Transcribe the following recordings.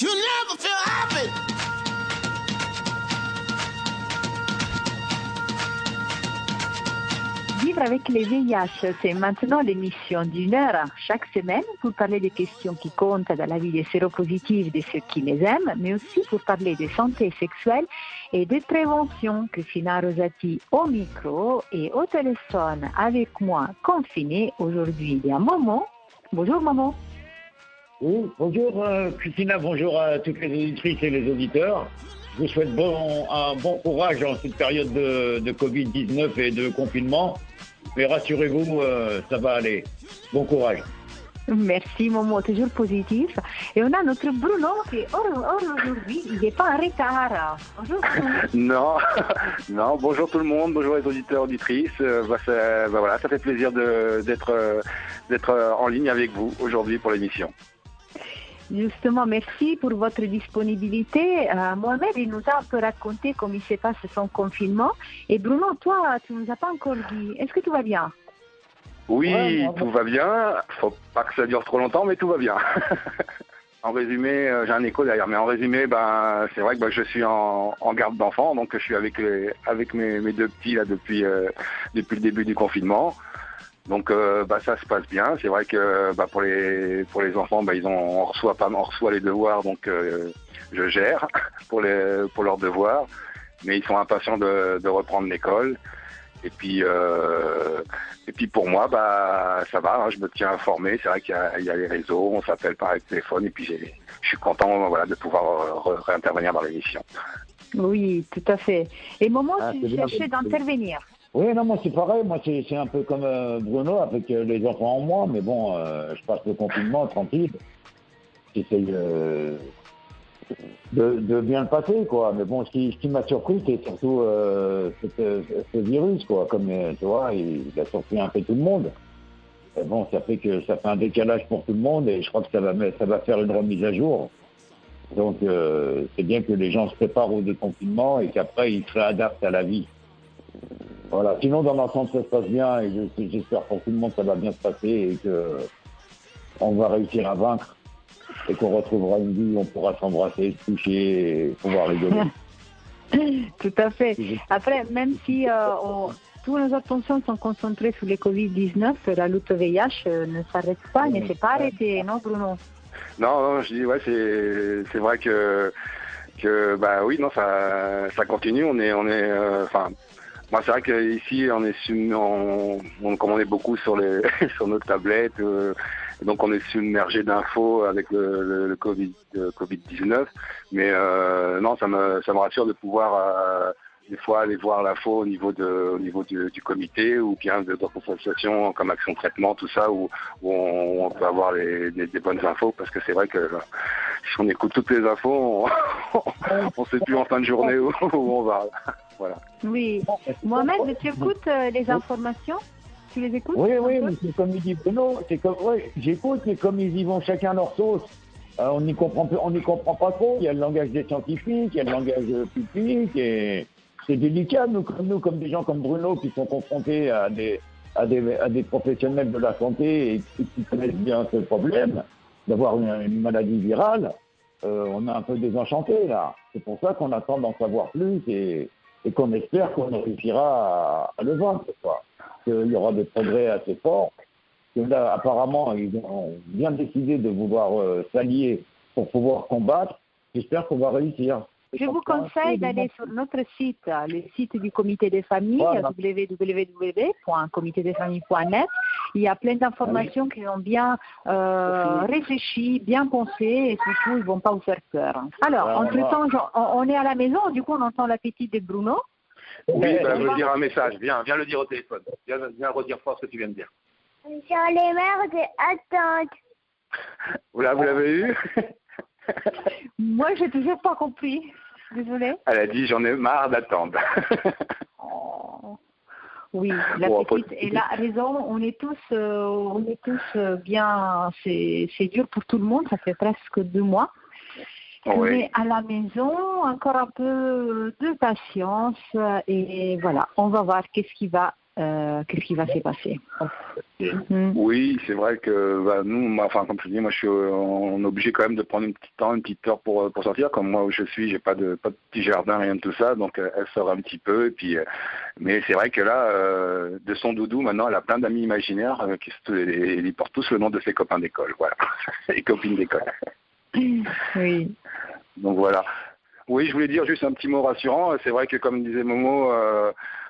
You never feel happy. Vivre avec les VIH, c'est maintenant l'émission d'une heure chaque semaine pour parler des questions qui comptent dans la vie des séropositifs, de ceux qui les aiment, mais aussi pour parler de santé sexuelle et de prévention. Christina Rosati au micro et au téléphone avec moi confinée aujourd'hui. Il y a Momo. Bonjour Momo. Oui, bonjour Christina, bonjour à toutes les auditrices et les auditeurs. Je vous souhaite un bon courage en cette période de Covid-19 et de confinement. Mais rassurez-vous, ça va aller. Bon courage. Merci Momo, toujours positif. Et on a notre Bruno qui aujourd'hui, il n'est pas en retard. Bonjour Bruno. Non, bonjour tout le monde, bonjour les auditeurs, auditrices. Voilà, ça fait plaisir d'être en ligne avec vous aujourd'hui pour l'émission. Justement, merci pour votre disponibilité. Mohamed, il nous a un peu raconté comment il se passe son confinement. Et Bruno, toi, tu ne nous as pas encore dit. Est-ce que tout va bien? Oui, tout va bien. Faut pas que ça dure trop longtemps, mais tout va bien. En résumé, j'ai un écho derrière, mais en résumé, c'est vrai que je suis en garde d'enfants, donc je suis avec mes deux petits là depuis le début du confinement. Donc ça se passe bien. C'est vrai que pour les enfants, on reçoit les devoirs, donc je gère pour leurs devoirs, mais ils sont impatients de reprendre l'école. Et puis pour moi, ça va. Je me tiens informé. C'est vrai qu'il y a les réseaux, on s'appelle par téléphone, et puis je suis content de pouvoir réintervenir dans l'émission. Oui, tout à fait. Et Momo, tu cherchais d'intervenir. Oui, non, moi c'est pareil, moi c'est un peu comme Bruno avec les enfants en moi, mais bon, je passe le confinement tranquille. J'essaye de bien le passer, quoi. Mais bon, ce qui m'a surpris, c'est surtout ce virus, quoi. Comme tu vois, il a surpris un peu tout le monde. Et bon, ça fait un décalage pour tout le monde et je crois que ça va faire une remise à jour. Donc c'est bien que les gens se préparent au déconfinement et qu'après ils se réadaptent à la vie. Voilà. Sinon, dans l'ensemble, ça se passe bien et j'espère pour tout le monde ça va bien se passer et qu'on va réussir à vaincre et qu'on retrouvera une vie où on pourra s'embrasser, se toucher et pouvoir rigoler. Tout à fait. Après, même si toutes nos attentions sont concentrées sur les Covid-19, la lutte VIH ne s'arrête pas, ne s'est pas arrêtée, non Bruno? Non, je dis, ouais, c'est vrai que oui, non, ça continue. Moi, c'est vrai qu'ici, comme on est beaucoup sur sur nos tablettes, donc on est submergé d'infos avec le Covid-19. Mais non, ça me rassure de pouvoir des fois aller voir l'info au niveau du comité ou bien d'autres associations comme Action Traitement, tout ça, où on peut avoir des bonnes infos, parce que c'est vrai que si on écoute toutes les infos, on sait plus en fin de journée où on va. Voilà. Oui. Mohamed, tu écoutes les informations? Tu les écoutes? Oui, mais c'est comme il dit Bruno, j'écoute, mais comme ils y vont chacun leur sauce. On n'y comprend pas trop. Il y a le langage des scientifiques, il y a le langage public, et c'est délicat, comme des gens comme Bruno qui sont confrontés à des professionnels de la santé et qui connaissent bien ce problème d'avoir une maladie virale. On est un peu désenchanté là. C'est pour ça qu'on attend d'en savoir plus et qu'on espère qu'on réussira à le vaincre, quoi. Qu'il y aura des progrès assez forts. Que là, apparemment, ils ont bien décidé de vouloir s'allier pour pouvoir combattre. J'espère qu'on va réussir. Je vous conseille d'aller sur notre site, le site du comité des familles, voilà. www.comitedesfamilles.net. Il y a plein d'informations qui ont bien réfléchi, bien pensé, et surtout, ils ne vont pas vous faire peur. Alors, entre-temps, on est à la maison, du coup, on entend la petite de Bruno. Oui, me dire un message. Viens le dire au téléphone. Viens redire fort ce que tu viens de dire. J'en ai marre d'attendre. Vous l'avez eu? Moi, j'ai toujours pas compris. Désolée. Elle a dit j'en ai marre d'attendre. Oui, la petite, elle a raison. On est tous bien. C'est dur pour tout le monde. Ça fait presque 2 mois. Oui. On est à la maison, encore un peu de patience et voilà. On va voir qu'est-ce qui va qu'est-ce qui va se passer. Oui, c'est vrai que nous, comme je dis, moi on est obligé quand même de prendre une petite heure pour sortir. Comme moi où je suis, j'ai pas de petit jardin, rien de tout ça, donc elle sort un petit peu. Et puis, mais c'est vrai que là, de son doudou, maintenant, elle a plein d'amis imaginaires ils portent tous le nom de ses copains d'école, voilà, et copines d'école. Oui. Donc voilà. Oui, je voulais dire juste un petit mot rassurant. C'est vrai que comme disait Momo,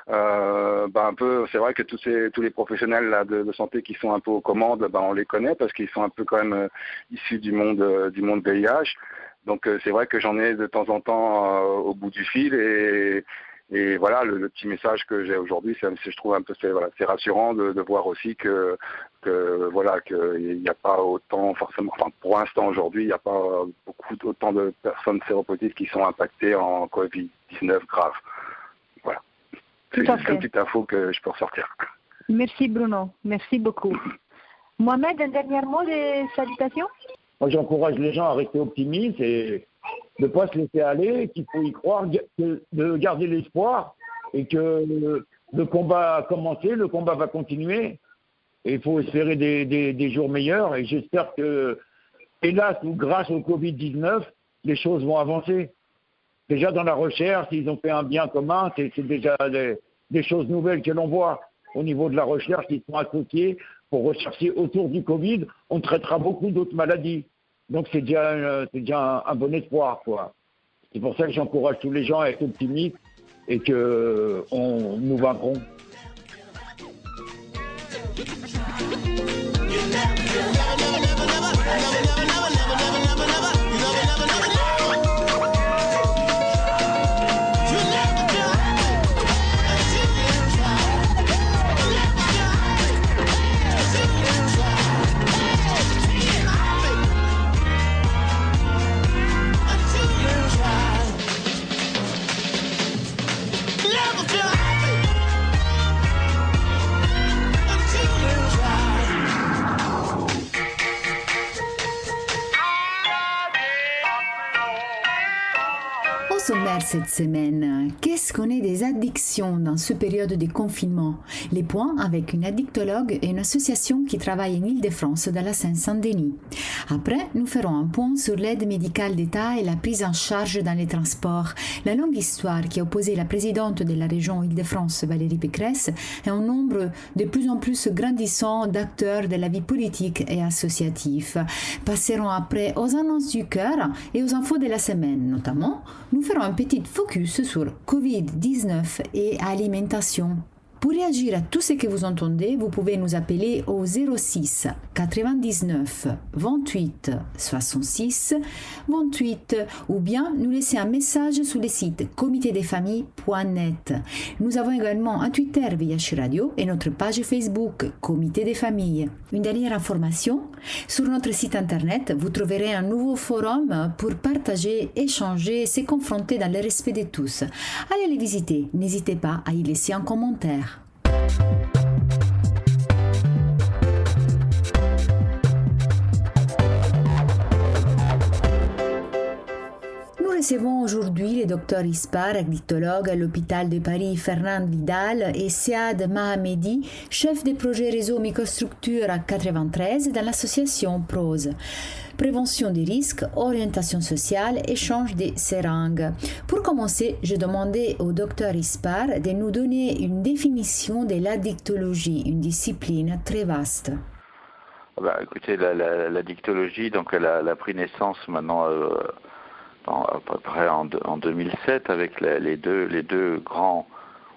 un peu, c'est vrai que tous les professionnels là, de santé qui sont un peu aux commandes, on les connaît parce qu'ils sont un peu quand même issus du monde VIH. Donc c'est vrai que j'en ai de temps en temps au bout du fil et voilà le petit message que j'ai aujourd'hui, je trouve un peu c'est rassurant de voir aussi que voilà qu'il n'y a pas autant forcément, pour l'instant aujourd'hui il n'y a pas autant de personnes séropositives qui sont impactées en Covid-19 grave. Voilà. C'est juste une petite info que je peux ressortir. Merci Bruno, merci beaucoup. Mohamed, un dernier mot de salutation? Moi j'encourage les gens à rester optimistes et de ne pas se laisser aller, qu'il faut y croire, de garder l'espoir et que le combat a commencé, le combat va continuer et il faut espérer des jours meilleurs et j'espère que, hélas ou grâce au Covid-19, les choses vont avancer. Déjà dans la recherche, ils ont fait un bien commun, c'est déjà des choses nouvelles que l'on voit au niveau de la recherche qui sont associées pour rechercher autour du Covid. On traitera beaucoup d'autres maladies. Donc c'est déjà un bon espoir, quoi. C'est pour ça que j'encourage tous les gens à être optimistes et que nous vaincrons. Sommaire cette semaine, qu'est-ce qu'on est des addictions dans ce période de confinement? Les points avec une addictologue et une association qui travaille en Île-de-France dans la Seine-Saint-Denis. Après, nous ferons un point sur l'aide médicale d'État et la prise en charge dans les transports, la longue histoire qui a opposé la présidente de la région Île-de-France, Valérie Pécresse, et un nombre de plus en plus grandissant d'acteurs de la vie politique et associative. Passerons après aux annonces du cœur et aux infos de la semaine, notamment. Nous ferons un petit focus sur Covid-19 et alimentation. Pour réagir à tout ce que vous entendez, vous pouvez nous appeler au 06 99 28 66 28 ou bien nous laisser un message sur le site comitédesfamilles.net. Nous avons également un Twitter VIH Radio et notre page Facebook Comité des familles. Une dernière information, sur notre site internet, vous trouverez un nouveau forum pour partager, échanger et se confronter dans le respect de tous. Allez les visiter, n'hésitez pas à y laisser un commentaire. Nous recevons aujourd'hui le Dr Ispar, addictologue à l'hôpital de Paris Fernand Vidal, et Sead Mahamedi, chef de projet réseau microstructure à 93 dans l'association PROSE. Prévention des risques, orientation sociale, échange des seringues. Pour commencer, je demandais au Dr Ispar de nous donner une définition de l'addictologie, une discipline très vaste. Écoutez, l'addictologie, donc elle a pris naissance maintenant à peu près en 2007 avec les deux grands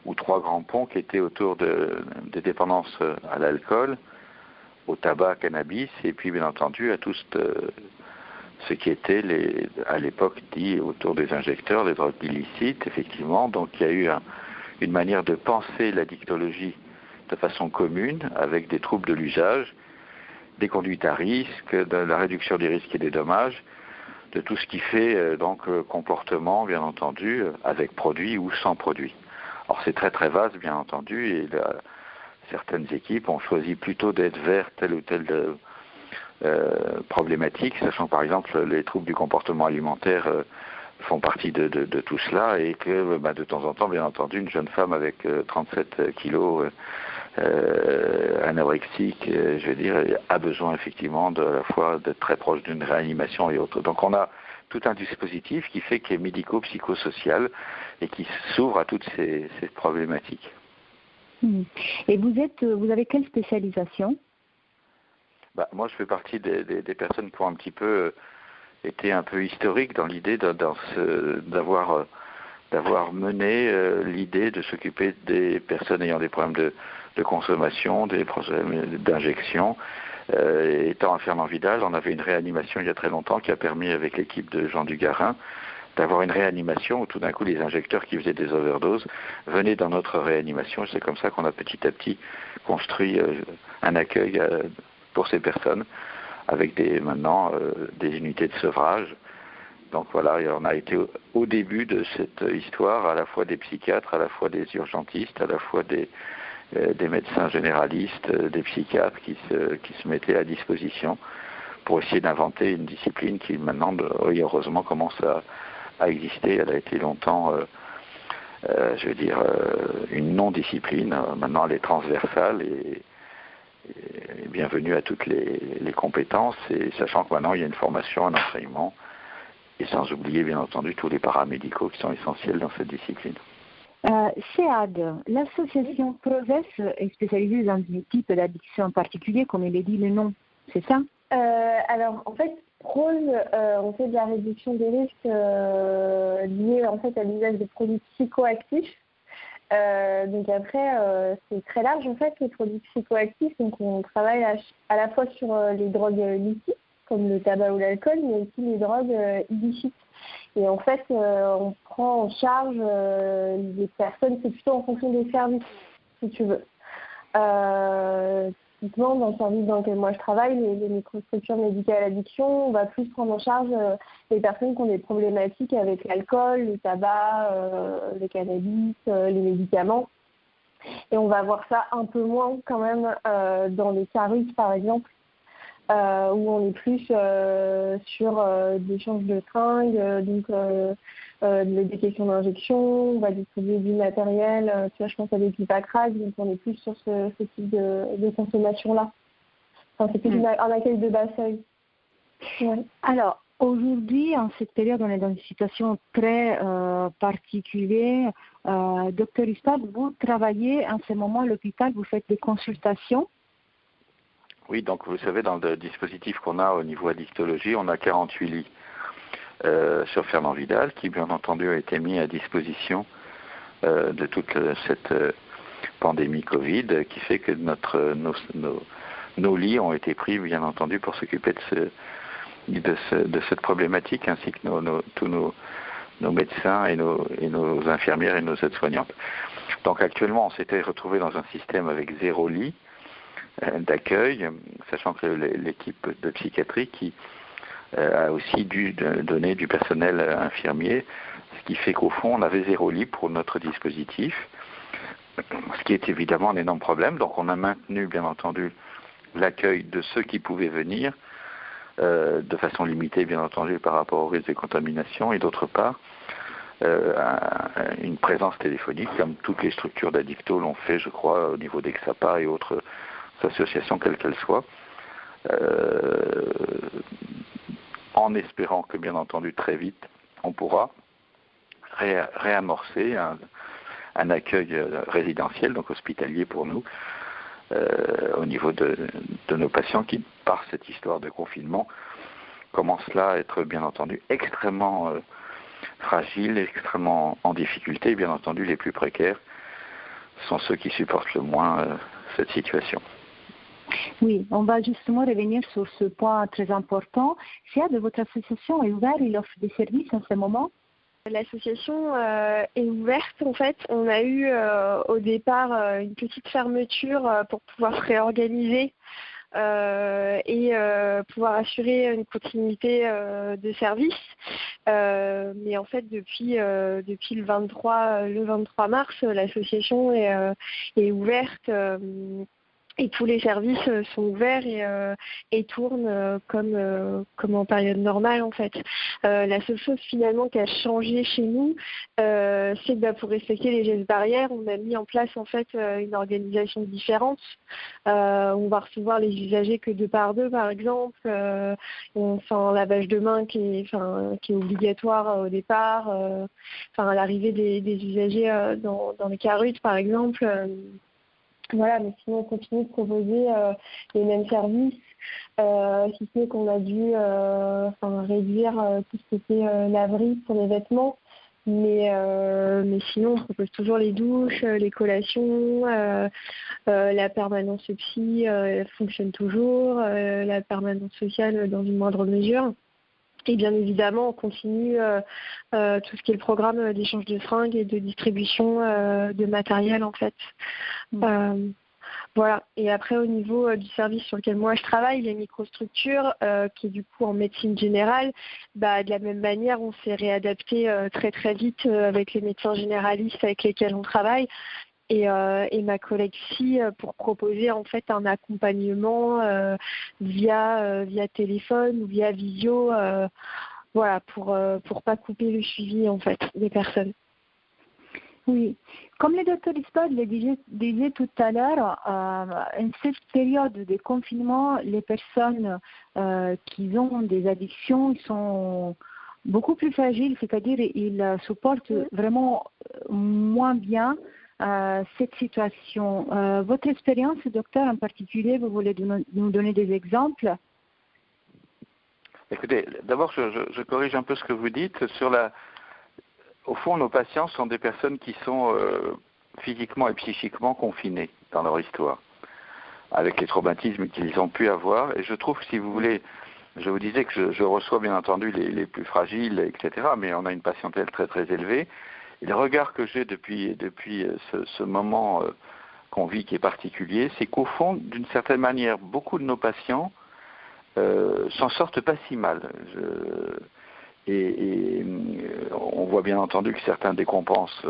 ou trois grands ponts qui étaient autour des dépendances à l'alcool, au tabac, cannabis, et puis bien entendu à tout ce qui était à l'époque dit autour des injecteurs, les drogues illicites, effectivement. Donc il y a eu une manière de penser l'addictologie de façon commune, avec des troubles de l'usage, des conduites à risque, de la réduction des risques et des dommages, de tout ce qui fait comportement, bien entendu, avec produit ou sans produit. Alors c'est très très vaste, bien entendu, et certaines équipes ont choisi plutôt d'être vers telle ou telle problématique, sachant par exemple les troubles du comportement alimentaire font partie de tout cela, et que de temps en temps, bien entendu, une jeune femme avec 37 kilos anorexique, je veux dire, a besoin effectivement à la fois d'être très proche d'une réanimation et autres. Donc on a tout un dispositif qui fait qu'il est médico-psychosocial et qui s'ouvre à toutes ces problématiques. Et vous avez quelle spécialisation? Moi, je fais partie des personnes qui ont un petit peu été un peu historiques dans l'idée d'avoir mené l'idée de s'occuper des personnes ayant des problèmes de consommation, des problèmes d'injection. Étant à Fernand-Vidal, on avait une réanimation il y a très longtemps qui a permis, avec l'équipe de Jean Dugarin, d'avoir une réanimation où tout d'un coup les injecteurs qui faisaient des overdoses venaient dans notre réanimation. C'est comme ça qu'on a petit à petit construit un accueil pour ces personnes, avec maintenant des unités de sevrage. Donc voilà, on a été au début de cette histoire, à la fois des psychiatres, à la fois des urgentistes, à la fois des médecins généralistes, des psychiatres qui se mettaient à disposition pour essayer d'inventer une discipline qui maintenant, heureusement, commence à exister. Elle a été longtemps, une non-discipline. Maintenant, elle est transversale et bienvenue à toutes les compétences, et sachant que maintenant, il y a une formation, un enseignement, et sans oublier, bien entendu, tous les paramédicaux qui sont essentiels dans cette discipline. CEAD, l'association PROVES est spécialisée dans des types d'addiction en particulier, comme il est dit le nom, c'est ça? Alors, en fait, PROVES, on fait de la réduction des risques liés en fait à l'usage de produits psychoactifs. Donc après, c'est très large en fait, les produits psychoactifs. Donc on travaille à la fois sur les drogues licites, comme le tabac ou l'alcool, mais aussi les drogues illicites. Et en fait, on prend en charge les personnes, c'est plutôt en fonction des services, si tu veux. Typiquement, dans le service dans lequel moi je travaille, les microstructures médicales addiction, on va plus prendre en charge les personnes qui ont des problématiques avec l'alcool, le tabac, le cannabis, les médicaments. Et on va voir ça un peu moins quand même dans les CARUS, par exemple, où on est plus sur des changes de fringues, donc des questions d'injection, on va distribuer du matériel, tu vois, je pense à des clips à crack, donc on est plus sur ce type de consommation-là. Enfin, c'est plus un accueil de bas seuil. Ouais. Alors, aujourd'hui, en cette période, on est dans une situation très particulière. Docteur Ustad, vous travaillez en ce moment à l'hôpital, vous faites des consultations. Oui, donc vous savez, dans le dispositif qu'on a au niveau addictologie, on a 48 lits sur Fernand-Vidal, qui bien entendu a été mis à disposition de toute cette pandémie Covid, qui fait que nos lits ont été pris, bien entendu, pour s'occuper de cette problématique, ainsi que tous nos médecins et nos infirmières et nos aides-soignantes. Donc actuellement, on s'était retrouvé dans un système avec 0 lit d'accueil, sachant que l'équipe de psychiatrie qui a aussi dû donner du personnel infirmier, ce qui fait qu'au fond on avait 0 lit pour notre dispositif, ce qui est évidemment un énorme problème. Donc on a maintenu bien entendu l'accueil de ceux qui pouvaient venir de façon limitée bien entendu par rapport au risque de contamination, et d'autre part une présence téléphonique comme toutes les structures d'addicto l'ont fait, je crois, au niveau d'Exapa et autres associations quelles qu'elles soient, en espérant que bien entendu très vite on pourra réamorcer un accueil résidentiel, donc hospitalier pour nous, au niveau de nos patients qui, par cette histoire de confinement, commencent là à être bien entendu extrêmement fragiles, extrêmement en difficulté. Bien entendu, les plus précaires sont ceux qui supportent le moins cette situation. Oui, on va justement revenir sur ce point très important. CEAD, votre association est ouverte, il offre des services en ce moment? L'association est ouverte. En fait, on a eu au départ une petite fermeture pour pouvoir se réorganiser et pouvoir assurer une continuité de service. Mais en fait, depuis le 23 mars, l'association est ouverte Et tous les services sont ouverts et tournent comme en période normale en fait. La seule chose finalement qui a changé chez nous, c'est que pour respecter les gestes barrières, on a mis en place en fait une organisation différente. On va recevoir les usagers que 2 par 2 par exemple. On fait un lavage de mains qui est obligatoire au départ. À l'arrivée des usagers dans les carutes par exemple. Voilà, mais sinon on continue de proposer les mêmes services, si ce n'est qu'on a dû réduire tout ce qui était laverie pour les vêtements, mais sinon on propose toujours les douches, les collations, la permanence psy fonctionne toujours, la permanence sociale dans une moindre mesure. Et bien évidemment, on continue tout ce qui est le programme d'échange de fringues et de distribution de matériel en fait. Voilà. Et après, au niveau du service sur lequel moi je travaille, les microstructures, qui est du coup en médecine générale, de la même manière, on s'est réadapté très très vite avec les médecins généralistes avec lesquels on travaille. Et ma collègue ici pour proposer en fait un accompagnement via téléphone ou via visio, pour pas couper le suivi en fait des personnes. Oui, comme le docteur Isbad le disait tout à l'heure, en cette période de confinement, les personnes qui ont des addictions sont beaucoup plus fragiles, c'est-à-dire ils supportent vraiment moins bien cette situation. Votre expérience, docteur, en particulier, vous voulez nous donner des exemples? Écoutez, d'abord, je corrige un peu ce que vous dites. Au fond, nos patients sont des personnes qui sont physiquement et psychiquement confinées dans leur histoire, avec les traumatismes qu'ils ont pu avoir. Et je trouve que, si vous voulez, je vous disais que je reçois bien entendu les plus fragiles, etc., mais on a une patientèle très très élevée. Et le regard que j'ai depuis ce moment qu'on vit qui est particulier, c'est qu'au fond, d'une certaine manière, beaucoup de nos patients s'en sortent pas si mal. Et on voit bien entendu que certains décompensent,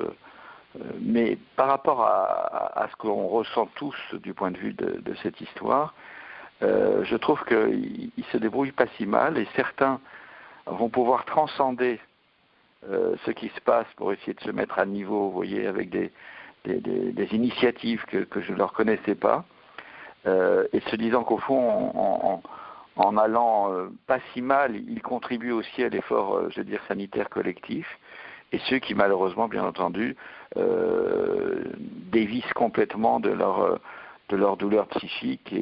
mais par rapport à ce qu'on ressent tous du point de vue de cette histoire, je trouve qu'ils se débrouillent pas si mal, et certains vont pouvoir transcender ce qui se passe pour essayer de se mettre à niveau, vous voyez, avec des initiatives que je ne leur connaissais pas, et se disant qu'au fond, en allant pas si mal, ils contribuent aussi à l'effort, sanitaire collectif, et ceux qui, malheureusement, bien entendu, dévissent complètement de leur douleur psychique.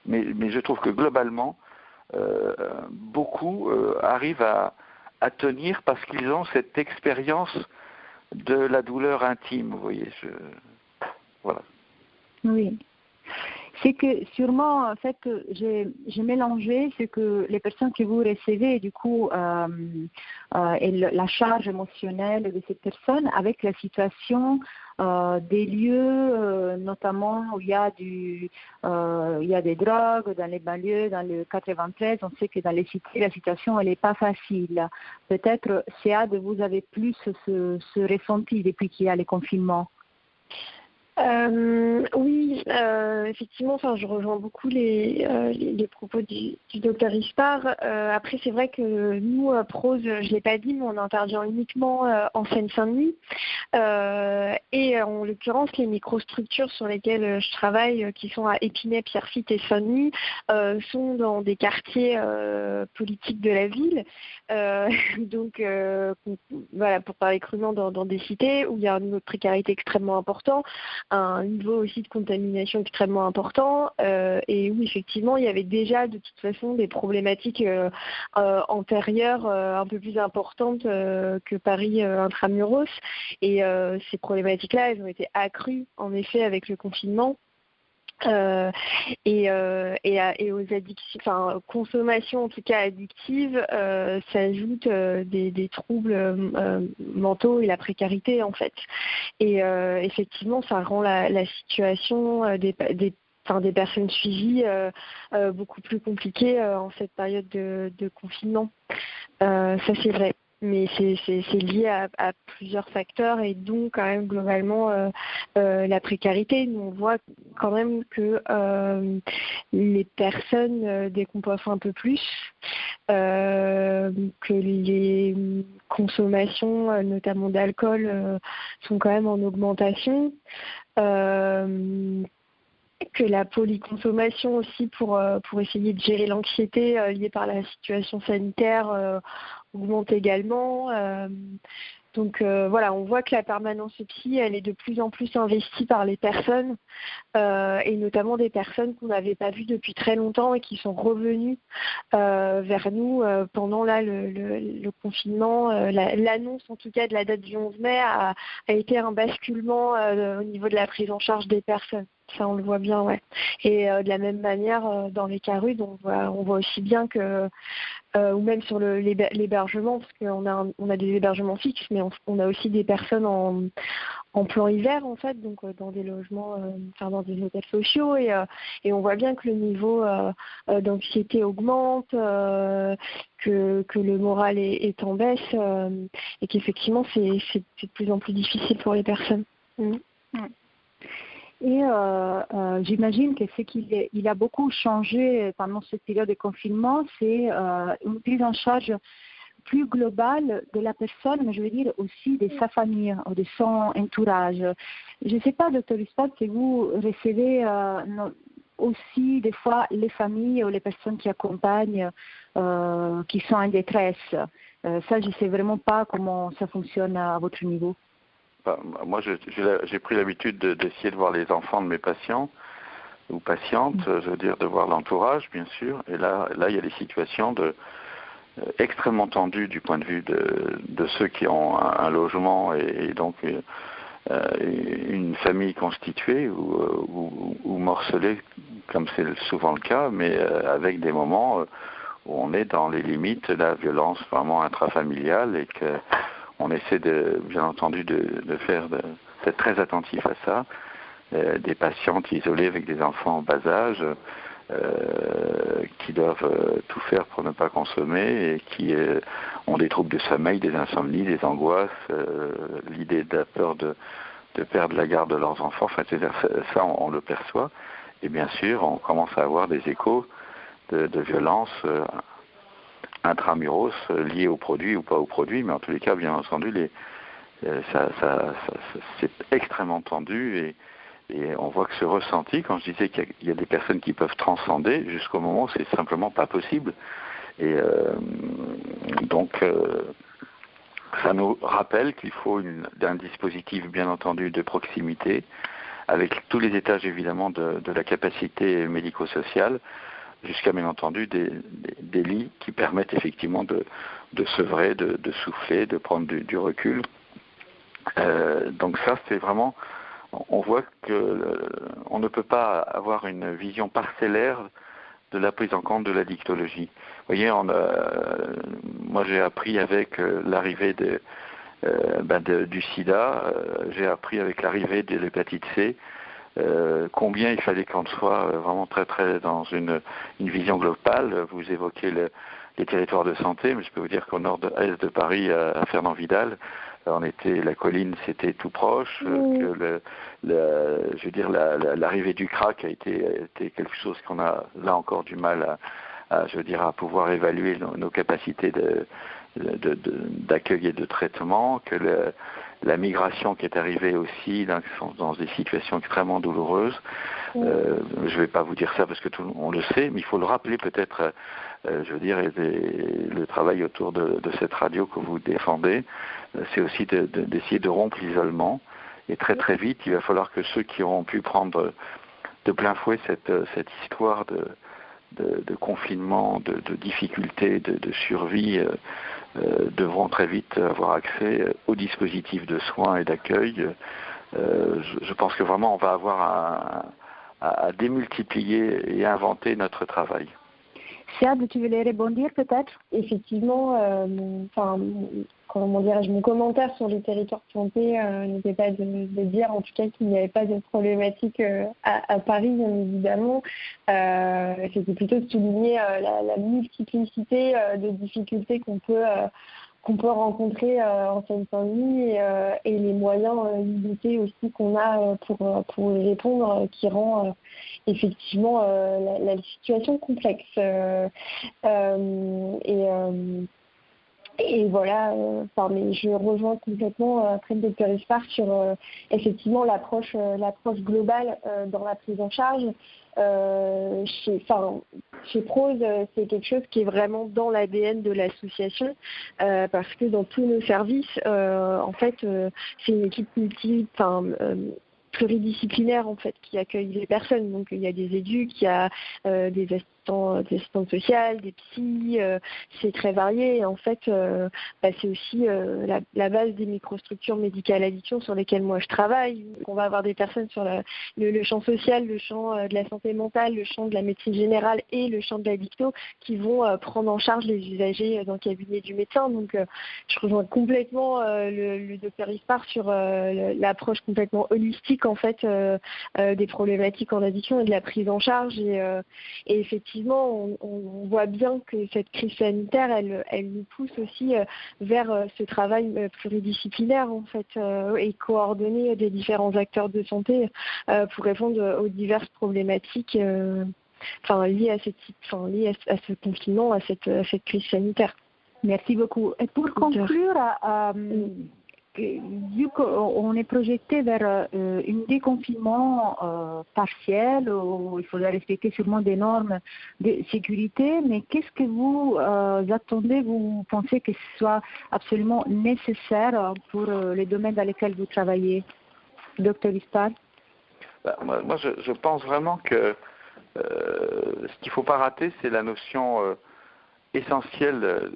Mais je trouve que globalement, beaucoup arrivent à tenir parce qu'ils ont cette expérience de la douleur intime, vous voyez. Voilà. Oui. C'est que sûrement, en fait, j'ai mélangé ce que les personnes que vous recevez, du coup, et la charge émotionnelle de ces personnes avec la situation des lieux, notamment où il y a des drogues dans les banlieues, dans le 93. On sait que dans les cités, la situation elle n'est pas facile. Peut-être, Siad, vous avez plus ce ressenti depuis qu'il y a les confinements. Oui, effectivement, je rejoins beaucoup les propos du docteur Ispar. Après, c'est vrai que nous, Prose, je ne l'ai pas dit, mais on intervient uniquement en Seine-Saint-Denis. Et en l'occurrence, les microstructures sur lesquelles je travaille, qui sont à Épinay, Pierrefitte et Saint-Denis, sont dans des quartiers politiques de la ville. Donc, voilà, pour parler crûment, dans des cités où il y a un niveau de précarité extrêmement important, un niveau aussi de contamination extrêmement important, et où effectivement il y avait déjà de toute façon des problématiques antérieures un peu plus importantes que Paris intramuros, et ces problématiques-là elles ont été accrues en effet avec le confinement. Et aux addictions, consommation en tout cas addictive, s'ajoutent des troubles mentaux et la précarité en fait. Et effectivement, ça rend la situation des personnes suivies beaucoup plus compliquée en cette période de confinement. Ça c'est vrai. mais c'est lié à plusieurs facteurs et donc quand même globalement la précarité. Nous, on voit quand même que les personnes décomposent un peu plus, que les consommations, notamment d'alcool, sont quand même en augmentation. Que la polyconsommation aussi pour essayer de gérer l'anxiété liée par la situation sanitaire augmente également. Donc voilà, on voit que la permanence psy, elle est de plus en plus investie par les personnes et notamment des personnes qu'on n'avait pas vues depuis très longtemps et qui sont revenues vers nous pendant là le confinement. L'annonce en tout cas de la date du 11 mai a été un basculement au niveau de la prise en charge des personnes. Ça, on le voit bien, ouais. Et de la même manière, dans les CARUD, on voit aussi bien que, ou même sur l'hébergement, parce qu'on a des hébergements fixes, mais on a aussi des personnes en plan hiver, en fait, donc dans des logements, dans des hôtels sociaux, et on voit bien que le niveau d'anxiété augmente, que le moral est en baisse, et qu'effectivement, c'est de plus en plus difficile pour les personnes. Mmh. Et j'imagine que ce qu'il a beaucoup changé pendant cette période de confinement, c'est une prise en charge plus globale de la personne, mais je veux dire aussi de sa famille ou de son entourage. Je ne sais pas, Dr. Uspat, si vous recevez aussi des fois les familles ou les personnes qui accompagnent, qui sont en détresse. Ça, je ne sais vraiment pas comment ça fonctionne à votre niveau. Moi, j'ai pris l'habitude d'essayer de voir les enfants de mes patients ou patientes, je veux dire de voir l'entourage, bien sûr. Et là, il y a des situations extrêmement tendues du point de vue de ceux qui ont un logement et donc une famille constituée ou morcelée, comme c'est souvent le cas, mais avec des moments où on est dans les limites de la violence vraiment intrafamiliale et que on essaie bien entendu d'être très attentif à ça. Des patientes isolées avec des enfants en bas âge qui doivent tout faire pour ne pas consommer et qui ont des troubles de sommeil, des insomnies, des angoisses, l'idée de la peur de perdre la garde de leurs enfants. Enfin, ça, on le perçoit. Et bien sûr, on commence à avoir des échos de violences intramuros liés aux produits ou pas aux produits, mais en tous les cas, bien entendu, c'est extrêmement tendu et on voit que ce ressenti, quand je disais qu'il y a des personnes qui peuvent transcender, jusqu'au moment où c'est simplement pas possible. Et donc, ça nous rappelle qu'il faut un dispositif, bien entendu, de proximité, avec tous les étages, évidemment, de la capacité médico-sociale, jusqu'à bien entendu des lits qui permettent effectivement de sevrer, de souffler, de prendre du recul. Donc ça, c'est vraiment, on voit on ne peut pas avoir une vision parcellaire de la prise en compte de la dictologie. Vous voyez, moi j'ai appris avec l'arrivée du sida, j'ai appris avec l'arrivée de l'hépatite C, combien il fallait qu'on soit vraiment très très dans une vision globale. Vous évoquez les territoires de santé, mais je peux vous dire qu'au nord-est de Paris, à Fernand-Vidal, la colline c'était tout proche, que je veux dire l'arrivée du crack a été quelque chose qu'on a là encore du mal à pouvoir évaluer nos capacités d'accueil et de traitement, que la migration qui est arrivée aussi dans des situations extrêmement douloureuses. Je ne vais pas vous dire ça parce que on le sait, mais il faut le rappeler peut-être, le travail autour de cette radio que vous défendez, c'est aussi d'essayer de rompre l'isolement. Et très très vite, il va falloir que ceux qui auront pu prendre de plein fouet cette histoire de confinement, de difficultés, de survie, devront très vite avoir accès aux dispositifs de soins et d'accueil. Je pense que vraiment on va avoir à démultiplier et inventer notre travail. Siad, tu voulais rebondir peut-être? Effectivement, mon commentaire sur les territoires de santé n'était pas de dire en tout cas qu'il n'y avait pas de problématique à Paris, bien évidemment. C'était plutôt de souligner la multiplicité de difficultés qu'on peut qu'on peut rencontrer en Seine-Saint-Denis et les moyens limités aussi qu'on a pour y répondre, qui rend effectivement la situation complexe. Et voilà, mais je rejoins complètement après le Dr Espar sur effectivement l'approche globale dans la prise en charge. Chez Prose, c'est quelque chose qui est vraiment dans l'ADN de l'association, parce que dans tous nos services, en fait, c'est une équipe pluridisciplinaire en fait qui accueille les personnes. Donc il y a des éduques, il y a des assistantes sociales, des psys, c'est très varié. Et en fait, c'est aussi la base des microstructures médicales addiction sur lesquelles moi je travaille. On va avoir des personnes sur le champ social, le champ de la santé mentale, le champ de la médecine générale et le champ de l'addicto qui vont prendre en charge les usagers dans le cabinet du médecin. Donc je rejoins complètement le Dr Espar sur l'approche complètement holistique en fait des problématiques en addiction et de la prise en charge. Et effectivement, on voit bien que cette crise sanitaire, elle nous pousse aussi vers ce travail pluridisciplinaire en fait et coordonner des différents acteurs de santé pour répondre aux diverses problématiques liées à ce confinement, à cette crise sanitaire. Merci beaucoup. Et pour conclure, vu qu'on est projeté vers un déconfinement partiel où il faudra respecter sûrement des normes de sécurité, mais qu'est-ce que vous attendez, vous pensez que ce soit absolument nécessaire pour les domaines dans lesquels vous travaillez, Dr Espar? Moi, je pense vraiment que ce qu'il ne faut pas rater, c'est la notion essentielle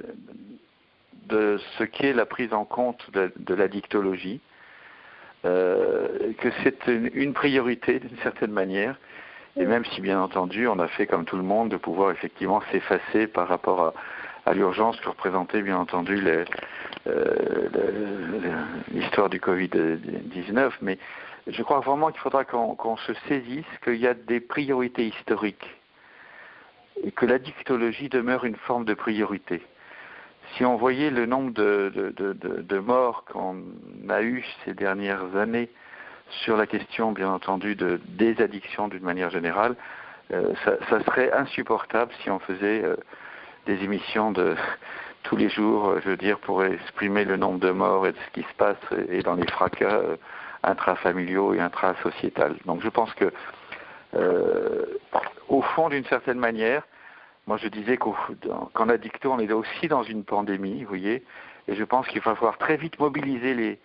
de ce qu'est la prise en compte de l'addictologie, que c'est une priorité d'une certaine manière, et même si bien entendu on a fait comme tout le monde de pouvoir effectivement s'effacer par rapport à l'urgence que représentait bien entendu l'histoire du Covid-19, mais je crois vraiment qu'il faudra qu'on se saisisse qu'il y a des priorités historiques et que l'addictologie demeure une forme de priorité. Si on voyait le nombre de morts qu'on a eu ces dernières années sur la question, bien entendu, des addictions d'une manière générale, ça serait insupportable si on faisait des émissions de tous les jours, je veux dire, pour exprimer le nombre de morts et de ce qui se passe et dans les fracas intrafamiliaux et intrasociétals. Donc je pense que, au fond, d'une certaine manière, moi, je disais qu'en addicto, on est aussi dans une pandémie, vous voyez, et je pense qu'il va falloir très vite mobiliser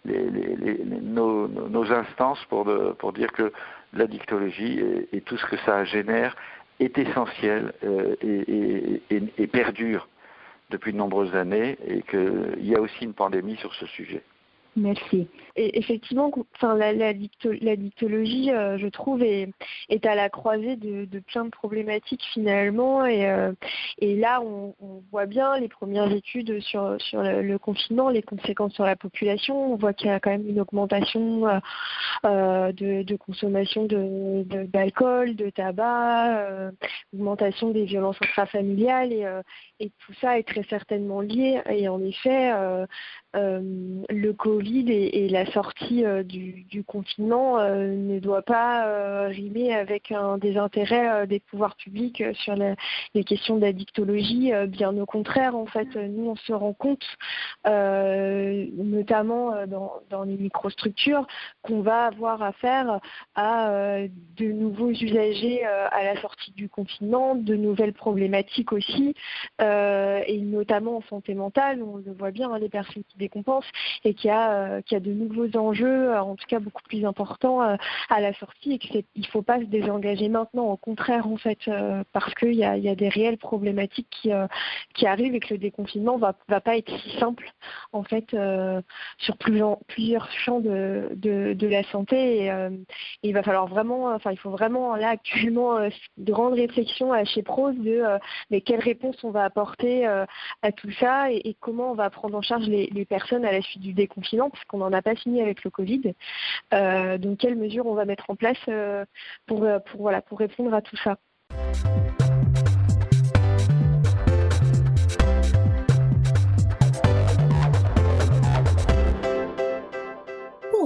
nos instances pour dire que l'addictologie et tout ce que ça génère est essentiel et perdure depuis de nombreuses années, et qu'il y a aussi une pandémie sur ce sujet. Merci. Et effectivement, l'addictologie, je trouve, est à la croisée de plein de problématiques finalement. Et là, on voit bien les premières études sur le confinement, les conséquences sur la population. On voit qu'il y a quand même une augmentation de consommation d'alcool, de tabac, augmentation des violences intrafamiliales. Et tout ça est très certainement lié. Et en effet, le Covid et la sortie du confinement ne doit pas rimer avec un désintérêt des pouvoirs publics sur les questions d'addictologie. Bien au contraire, en fait, nous on se rend compte, notamment dans les microstructures, qu'on va avoir affaire à de nouveaux usagers à la sortie du confinement, de nouvelles problématiques aussi, et notamment en santé mentale, on le voit bien, les personnes qui décompensent, et qu'il y a de nouveaux enjeux, en tout cas beaucoup plus importants à la sortie, et qu'il ne faut pas se désengager maintenant, au contraire en fait, parce qu'il y a des réelles problématiques qui arrivent, et que le déconfinement va pas être si simple en fait sur plusieurs champs de la santé, et il va falloir vraiment, il faut vraiment là actuellement de grandes réflexions chez Prose mais quelles réponses on va apporter à tout ça, et comment on va prendre en charge les personnes à la suite du déconfinement, parce qu'on n'en a pas fini avec le Covid. Donc quelles mesures on va mettre en place pour répondre à tout ça.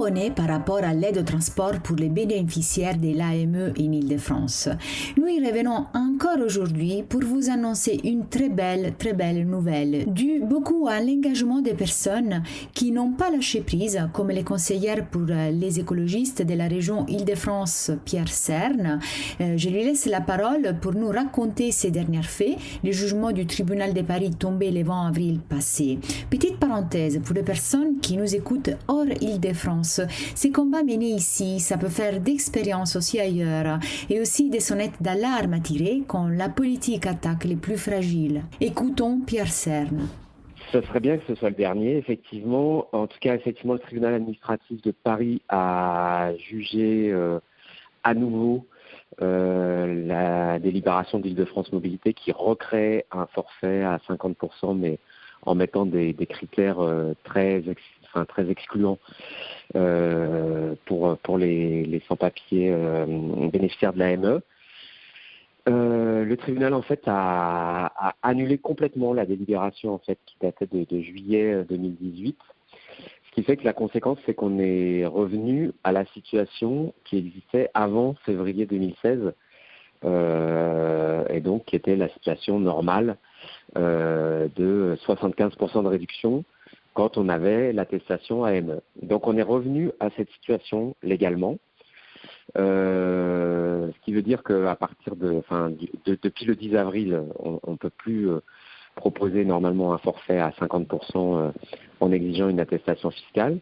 on est par rapport à l'aide au transport pour les bénéficiaires de l'AME en Île-de-France. Nous y revenons encore aujourd'hui pour vous annoncer une très belle nouvelle, due beaucoup à l'engagement des personnes qui n'ont pas lâché prise, comme les conseillères pour les écologistes de la région Île-de-France, Pierre Cerne. Je lui laisse la parole pour nous raconter ces derniers faits, le jugement du tribunal de Paris tombé le 20 avril passé. Petite parenthèse, pour les personnes qui nous écoutent hors Île-de-France, ces combats menés ici, ça peut faire d'expérience aussi ailleurs, et aussi des sonnettes d'alarme à tirer quand la politique attaque les plus fragiles. Écoutons Pierre Cerne. Ce serait bien que ce soit le dernier, effectivement. En tout cas, effectivement, le tribunal administratif de Paris a jugé à nouveau la délibération d'Île-de-France Mobilité qui recrée un forfait à 50%, mais en mettant des critères très excluants pour les sans-papiers bénéficiaires de l'AME. Le tribunal en fait a annulé complètement la délibération en fait qui datait de juillet 2018. Ce qui fait que la conséquence, c'est qu'on est revenu à la situation qui existait avant février 2016, et donc qui était la situation normale de 75% de réduction quand on avait l'attestation AME. Donc on est revenu à cette situation légalement, ce qui veut dire qu'à partir depuis le 10 avril, on ne peut plus proposer normalement un forfait à 50% en exigeant une attestation fiscale.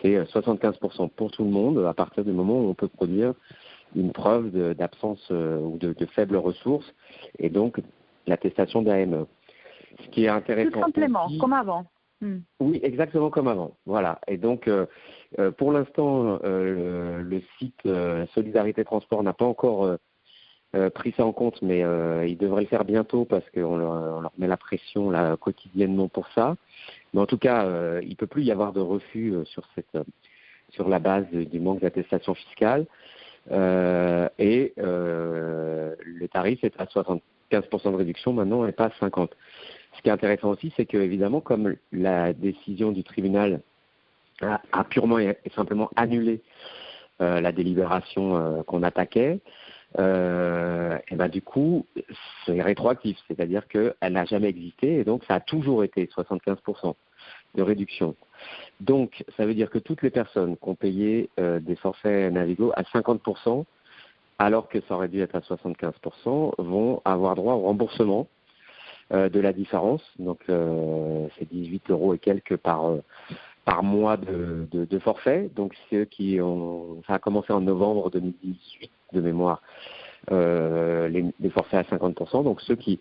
C'est 75% pour tout le monde à partir du moment où on peut produire une preuve d'absence ou de faibles ressources et donc l'attestation d'AME. Ce qui est intéressant. Tout simplement, aussi, comme avant. Oui, exactement comme avant. Voilà. Et donc, pour l'instant, le site Solidarité Transport n'a pas encore pris ça en compte, mais il devrait le faire bientôt parce qu'on leur met la pression là, quotidiennement pour ça. Mais en tout cas, il ne peut plus y avoir de refus sur la base du manque d'attestation fiscale. Et le tarif est à 75% de réduction maintenant et pas à 50%. Ce qui est intéressant aussi, c'est que évidemment, comme la décision du tribunal a purement et simplement annulé la délibération qu'on attaquait, et ben du coup, c'est rétroactif, c'est-à-dire qu'elle n'a jamais existé et donc ça a toujours été 75% de réduction. Donc, ça veut dire que toutes les personnes qui ont payé des forfaits Navigo à 50%, alors que ça aurait dû être à 75%, vont avoir droit au remboursement de la différence. Donc, c'est 18 € et quelques par mois de forfait. Donc, ceux qui ont... Ça a commencé en novembre 2018, de mémoire, les forfaits à 50%. Donc, ceux qui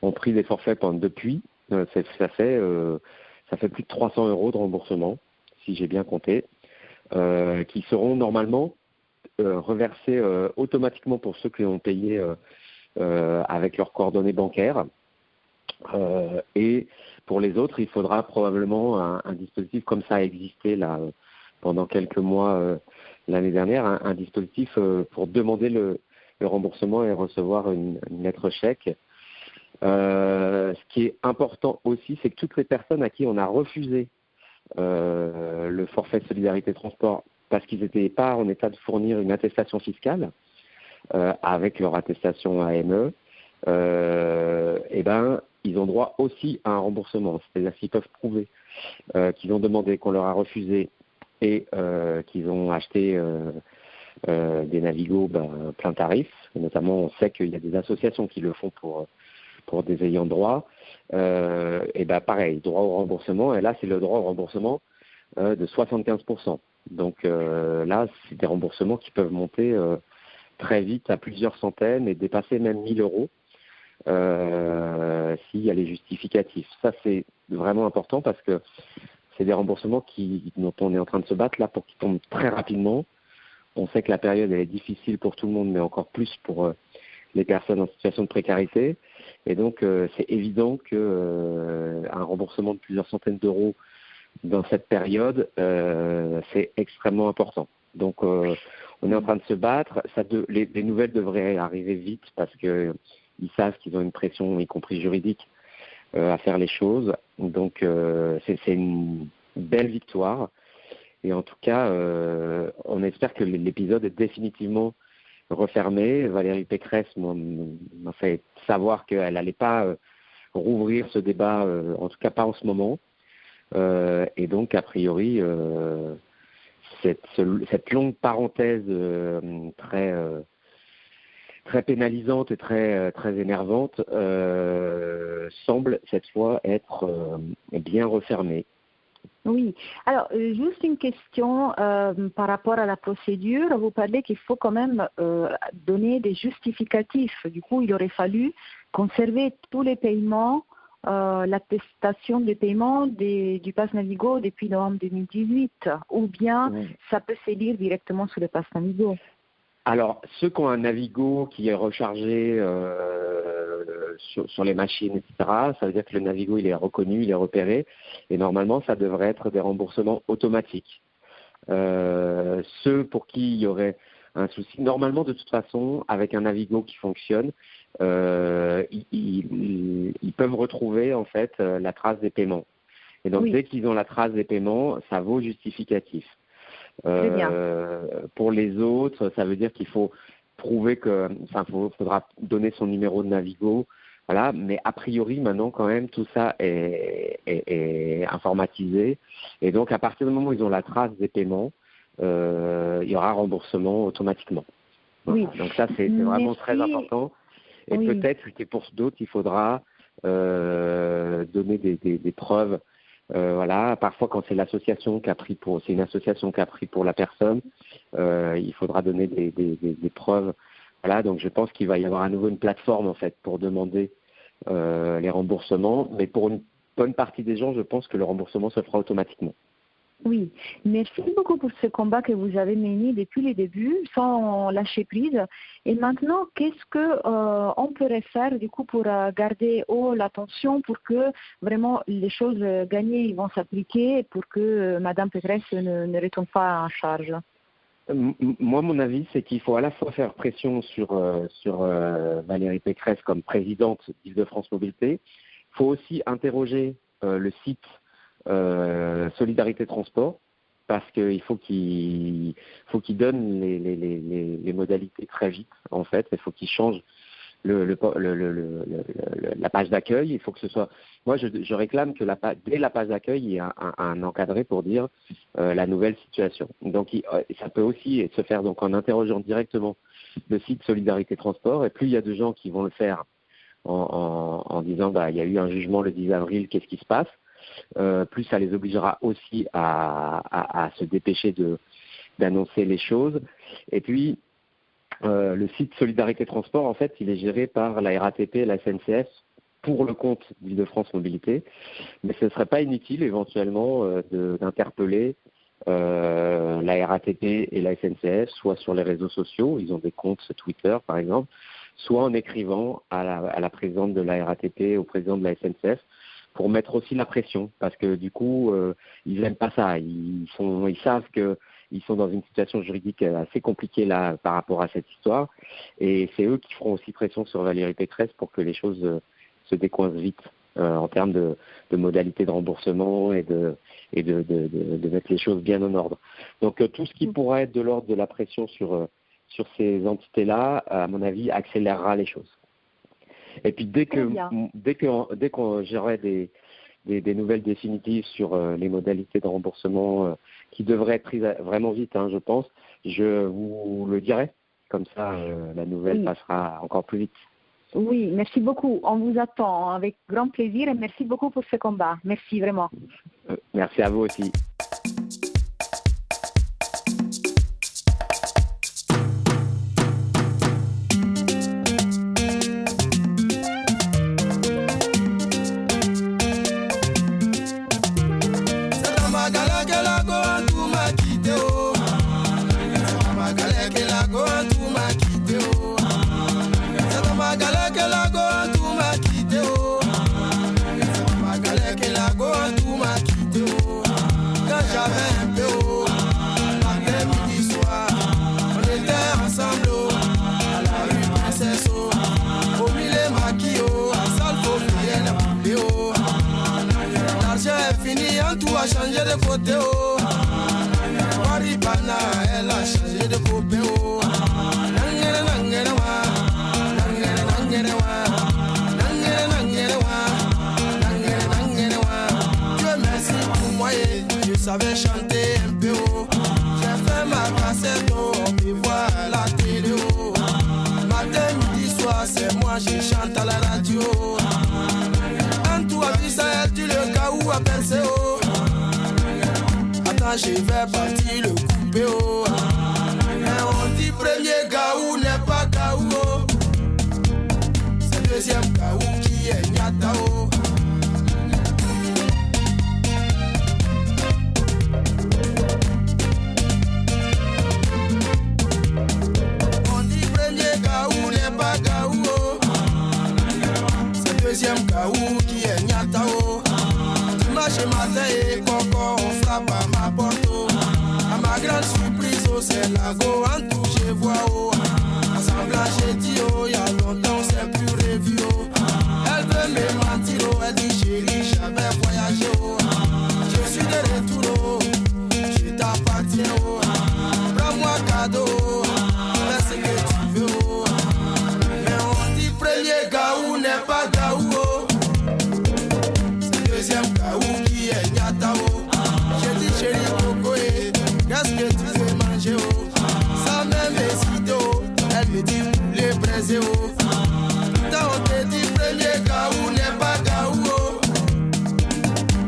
ont pris des forfaits depuis, ça fait plus de 300 € de remboursement, si j'ai bien compté, qui seront normalement reversés automatiquement pour ceux qui ont payé avec leurs coordonnées bancaires. Et pour les autres, il faudra probablement un dispositif comme ça a existé là pendant quelques mois l'année dernière, un dispositif pour demander le remboursement et recevoir une lettre chèque. Ce qui est important aussi, c'est que toutes les personnes à qui on a refusé le forfait Solidarité Transport parce qu'ils n'étaient pas en état de fournir une attestation fiscale avec leur attestation AME, et ben ils ont droit aussi à un remboursement. C'est-à-dire s'ils peuvent prouver qu'ils ont demandé, qu'on leur a refusé et qu'ils ont acheté des Navigo plein tarif. Et notamment, on sait qu'il y a des associations qui le font pour des ayants droit. Et ben pareil, droit au remboursement. Et là, c'est le droit au remboursement de 75%. Donc là, c'est des remboursements qui peuvent monter très vite à plusieurs centaines et dépasser même 1 000 € s'il y a les justificatifs. Ça, c'est vraiment important parce que c'est des remboursements dont on est en train de se battre là pour qu'ils tombent très rapidement. On sait que la période elle est difficile pour tout le monde, mais encore plus pour les personnes en situation de précarité. Et donc, c'est évident qu'un remboursement de plusieurs centaines d'euros dans cette période, c'est extrêmement important. Donc, on est en train de se battre. Les nouvelles devraient arriver vite parce qu'ils savent qu'ils ont une pression, y compris juridique, à faire les choses. Donc, c'est une belle victoire. Et en tout cas, on espère que l'épisode est définitivement refermé. Valérie Pécresse m'a fait savoir qu'elle n'allait pas rouvrir ce débat, en tout cas pas en ce moment. Et donc, a priori, cette longue parenthèse très pénalisante et très énervante semble cette fois être bien refermée. Oui. Alors, juste une question par rapport à la procédure. Vous parlez qu'il faut quand même donner des justificatifs. Du coup, il aurait fallu conserver tous les paiements, l'attestation de paiement du Pass Navigo depuis novembre 2018, ou bien ça peut se lire directement sur le Pass Navigo. Alors, ceux qui ont un Navigo qui est rechargé sur les machines, etc., ça veut dire que le Navigo, il est reconnu, il est repéré, et normalement, ça devrait être des remboursements automatiques. Ceux pour qui il y aurait un souci, normalement, de toute façon, avec un Navigo qui fonctionne, ils peuvent retrouver, en fait, la trace des paiements. Et donc, dès qu'ils ont la trace des paiements, ça vaut justificatif. Pour les autres, ça veut dire qu'il faut prouver faudra donner son numéro de Navigo, voilà. Mais a priori, maintenant, quand même, tout ça est informatisé, et donc à partir du moment où ils ont la trace des paiements, il y aura remboursement automatiquement. Voilà. Donc ça, c'est vraiment très important. Et peut-être que pour d'autres, il faudra donner des preuves. Voilà, parfois quand c'est l'association qui a pris c'est une association qui a pris pour la personne, il faudra donner des preuves. Voilà, donc je pense qu'il va y avoir à nouveau une plateforme en fait pour demander les remboursements, mais pour une bonne partie des gens, je pense que le remboursement se fera automatiquement. Oui, merci beaucoup pour ce combat que vous avez mené depuis le début, sans lâcher prise. Et maintenant, qu'est-ce que on pourrait faire du coup pour garder haut l'attention, pour que vraiment les choses gagnées vont s'appliquer, pour que Madame Pécresse ne retombe pas en charge? Moi, mon avis, c'est qu'il faut à la fois faire pression sur Valérie Pécresse comme présidente d'Île-de-France Mobilité. Il faut aussi interroger le site Solidarité Transport, parce qu'il faut qu'il donne les modalités très vite, en fait. Il faut qu'il change la page d'accueil. Il faut que ce soit... Moi, je réclame que dès la page d'accueil, il y ait un encadré pour dire la nouvelle situation. Donc, ça peut aussi se faire donc en interrogeant directement le site Solidarité Transport. Et plus il y a de gens qui vont le faire en disant il y a eu un jugement le 10 avril, qu'est-ce qui se passe, plus ça les obligera aussi à se dépêcher d'annoncer les choses. Et puis, le site Solidarité Transport, en fait, il est géré par la RATP et la SNCF pour le compte d'Île-de-France Mobilité. Mais ce ne serait pas inutile, éventuellement, d'interpeller la RATP et la SNCF, soit sur les réseaux sociaux, ils ont des comptes Twitter, par exemple, soit en écrivant à la présidente de la RATP, au président de la SNCF, pour mettre aussi la pression, parce que du coup, ils n'aiment pas ça. Ils savent qu'ils sont dans une situation juridique assez compliquée là par rapport à cette histoire, et c'est eux qui feront aussi pression sur Valérie Pécresse pour que les choses se décoincent vite en termes de modalités de remboursement et de mettre les choses bien en ordre. Donc tout ce qui pourra être de l'ordre de la pression sur ces entités-là, à mon avis, accélérera les choses. Et puis dès qu'on j'aurai des nouvelles définitives sur les modalités de remboursement qui devraient être prises vraiment vite, je pense, je vous le dirai. Comme ça, la nouvelle passera encore plus vite. Oui, merci beaucoup. On vous attend avec grand plaisir et merci beaucoup pour ce combat. Merci vraiment. Merci à vous aussi. Changer de côté, Waribana, elle a changé de copain. Oh. Nangere, nangere, wa. Nangere, nangere, wa. Nangere, nangere, wa. Nangere, nangere, wa. Dieu merci pour moi, je savais chanter un peu. Oh. J'ai fait ma cassette, oh. On me voit à la télé. Oh. Matin, midi, soir, c'est moi, je chante à la radio. En tout, à Israël, tu le cas où à penser. Oh. Attends, je vais partir le couper. Oh. Mais on dit premier gaou n'est pas gaou. Oh. C'est deuxième gaou qui est nyata. Oh. On dit premier gaou n'est pas gaou. Oh. C'est deuxième gaou qui est nyata. Oh. Dimanche matin et coco, on frappe à ma porte. Oh. À ma grande surprise, oh, c'est la go en tout, je vois. Oh. Assemblage, j'ai dit, oh, y a longtemps, on s'est plus revu. Oh. Elle veut me mentir, oh, elle dit, chérie, j'avais voyagé. Oh. Je suis de retour, oh. Je t'appartiens. Oh. Prends-moi cadeau, oh. Fais ce que tu veux. Oh. Mais on dit, premier gaou n'est pas gaou. Oh. Deuxième gaou qui est nyata. Oh. J'ai dit chérie coco, qu'est-ce que tu veux manger? Oh. Sans même hésiter, oh. Elle me dit poulet braisé. Oh. Quand on te dit premier gaou n'est pas gaou. Oh.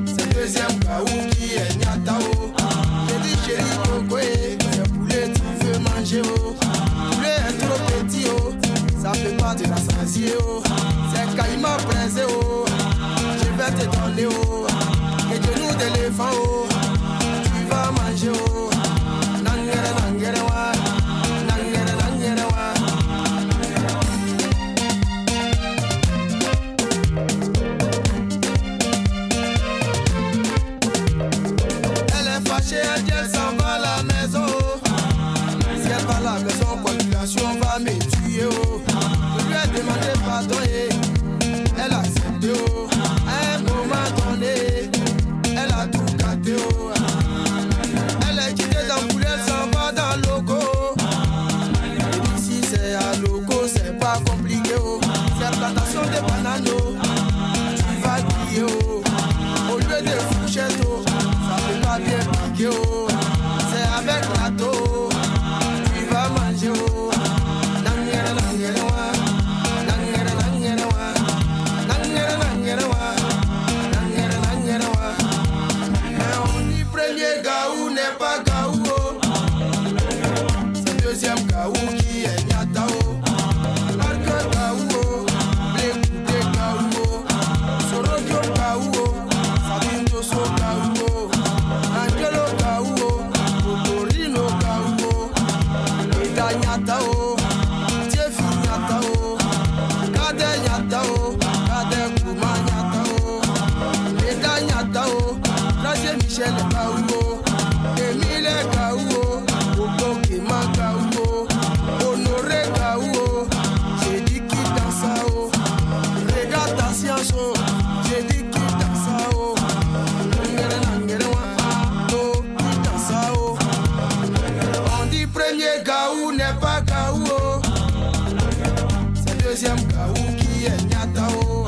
C'est deuxième gaou qui est nyata. Oh. J'ai dit chérie coco, c'est poulet tu veux manger. Oh. Poulet est trop petit. Oh. Ça peut pas te rassasier. Oh. C'est caïman braisé. Oh. Je vais te donner, oh, et genoux d'éléphant, oh, tu vas manger, oh, nangere, nangere, wa, nangere, nangere, wa. Elle est fâchée, elle dit, elle s'en va à la maison, oh. Si elle va à la maison, population va me tuer, oh. Je lui ai demandé pardon, et elle a accepté, oh. Elle a tout gâté. Oh. Elle est quittée dans le poulet, elle s'en va dans le loco. Et ici c'est à loco, c'est pas compliqué. Oh. C'est plantation de bananes. Oh. Tu vas crier. Oh. Au lieu de fourchette, oh. Ça peut pas bien piquer. Oh. C'est avec râteau. Oh. Tu vas manger. Oh. Nangere, nangere, wa. Nangere, nangere, wa. Nangere, nangere, wa. Premier gaou n'est pas gaou. Oh. C'est deuxième gaou qui est nyata. Oh. Marque gaou. Oh. Blécoute gaou. Oh. Sorokyo gaou. Oh. Sabino so gaou. Oh. Angelo gaou. Oh. Poporino gaou. Oh. Eda nyata. Oh. Tiefi nyata. Oh. Kade nyata. Oh. Kade Kuma nyata. Oh. Eda nyata. Oh. Grazie Michel Gaou, Emile Gaou, Okokema Gaou, Honoré Gaou, j'ai dit qui danse, oh. Regarde ta science, oh. J'ai dit qui danse, oh. Nangere, nangere, wa, oh, qui danse, oh. On dit premier Gaou n'est pas Gaou, oh. C'est deuxième Gaou qui est nyata, oh.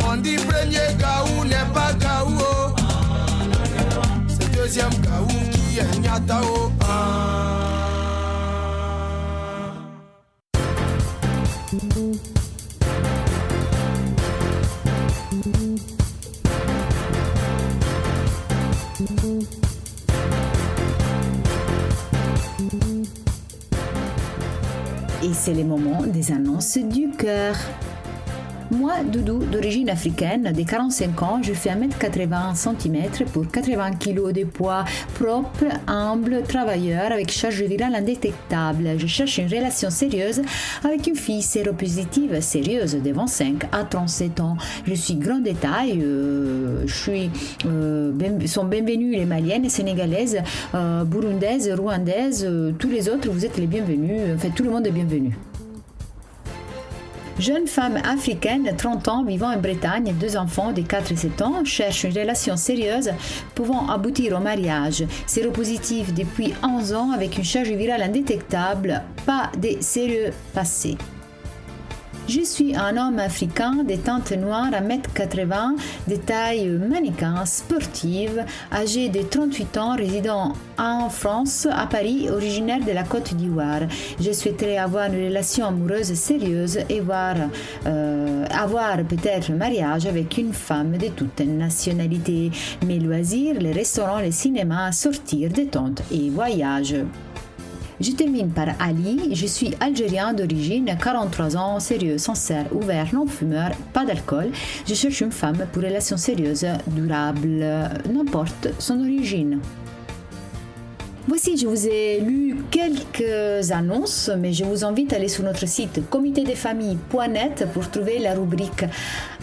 On dit premier Gaou n'est pas Gaou, oh. Deuxième gaou qui est nyata. Oh. Et c'est le moment des annonces du cœur. Moi, Doudou, d'origine africaine, de 45 ans, je fais 1m80 cm pour 80 kg de poids, propre, humble, travailleur, avec charge virale indétectable. Je cherche une relation sérieuse avec une fille séropositive sérieuse de 25 à 37 ans. Je suis grande de taille, sont bienvenues les maliennes, sénégalaises, burundaises, rwandaises, tous les autres, vous êtes les bienvenus, enfin tout le monde est bienvenu. Jeune femme africaine, 30 ans, vivant en Bretagne, 2 enfants de 4 et 7 ans, cherche une relation sérieuse pouvant aboutir au mariage. Séropositive depuis 11 ans avec une charge virale indétectable, pas de sérieux passé. Je suis un homme africain de teinte noire à 1m80, de taille mannequin, sportive, âgé de 38 ans, résidant en France, à Paris, originaire de la Côte d'Ivoire. Je souhaiterais avoir une relation amoureuse sérieuse et avoir peut-être un mariage avec une femme de toute nationalité. Mes loisirs, les restaurants, les cinémas, sortir, détente et voyage. Je termine par Ali, je suis algérien d'origine, 43 ans, sérieux, sincère, ouvert, non-fumeur, pas d'alcool. Je cherche une femme pour relation sérieuse, durable, n'importe son origine. Voici, je vous ai lu quelques annonces, mais je vous invite à aller sur notre site comitedesfamilles.net pour trouver la rubrique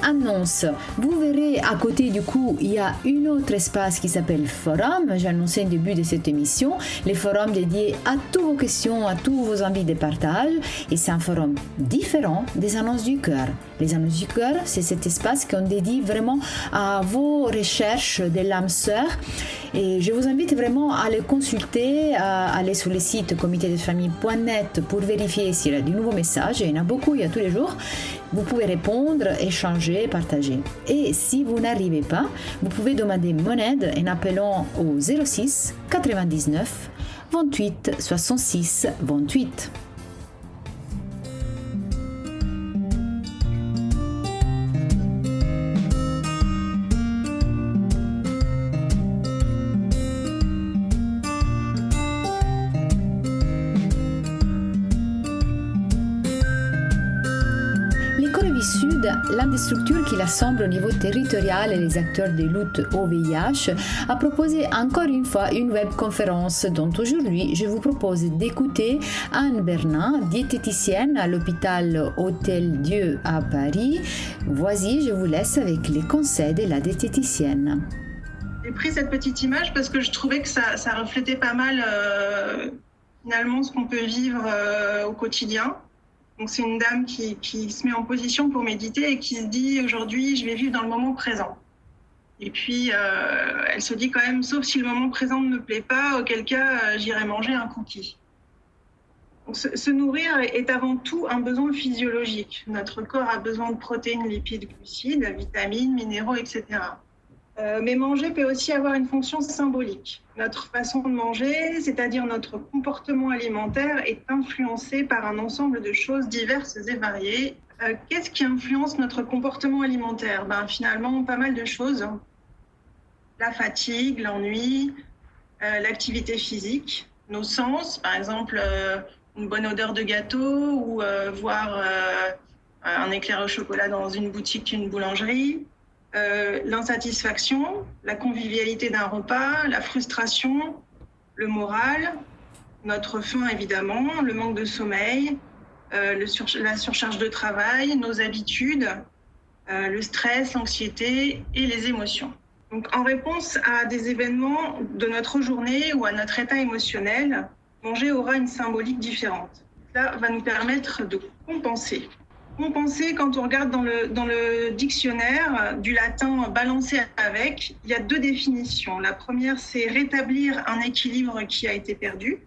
annonces. Vous verrez à côté du coup, il y a un autre espace qui s'appelle Forum. J'ai annoncé au début de cette émission, les forums dédiés à toutes vos questions, à tous vos envies de partage. Et c'est un forum différent des annonces du cœur. Les annonces du cœur, c'est cet espace qu'on dédie vraiment à vos recherches de l'âme sœur. Et je vous invite vraiment à les consulter, à aller sur le site comitedesfamilles.net pour vérifier s'il y a de nouveaux messages. Il y en a beaucoup, il y a tous les jours. Vous pouvez répondre, échanger, partager. Et si vous n'arrivez pas, vous pouvez demander mon aide en appelant au 06 99 28 66 28. L'une des structures qui l'assemble au niveau territorial et les acteurs de lutte au VIH a proposé encore une fois une webconférence dont aujourd'hui je vous propose d'écouter Anne Bernat, diététicienne à l'hôpital Hôtel Dieu à Paris. Voici, je vous laisse avec les conseils de la diététicienne. J'ai pris cette petite image parce que je trouvais que ça reflétait pas mal finalement ce qu'on peut vivre au quotidien. Donc c'est une dame qui se met en position pour méditer et qui se dit aujourd'hui je vais vivre dans le moment présent. Et puis elle se dit quand même sauf si le moment présent ne me plaît pas, auquel cas j'irai manger un cookie. Donc, se nourrir est avant tout un besoin physiologique. Notre corps a besoin de protéines, lipides, glucides, vitamines, minéraux, etc. Mais manger peut aussi avoir une fonction symbolique. Notre façon de manger, c'est-à-dire notre comportement alimentaire, est influencé par un ensemble de choses diverses et variées. Qu'est-ce qui influence notre comportement alimentaire ? Finalement, pas mal de choses. La fatigue, l'ennui, l'activité physique, nos sens, par exemple une bonne odeur de gâteau ou voir un éclair au chocolat dans une boutique, une boulangerie. L'insatisfaction, la convivialité d'un repas, la frustration, le moral, notre faim évidemment, le manque de sommeil, la surcharge de travail, nos habitudes, le stress, l'anxiété et les émotions. Donc, en réponse à des événements de notre journée ou à notre état émotionnel, manger aura une symbolique différente. Cela va nous permettre de compenser. Compenser, quand on regarde dans le dictionnaire du latin balancer avec, il y a 2 définitions. La première, c'est rétablir un équilibre qui a été perdu.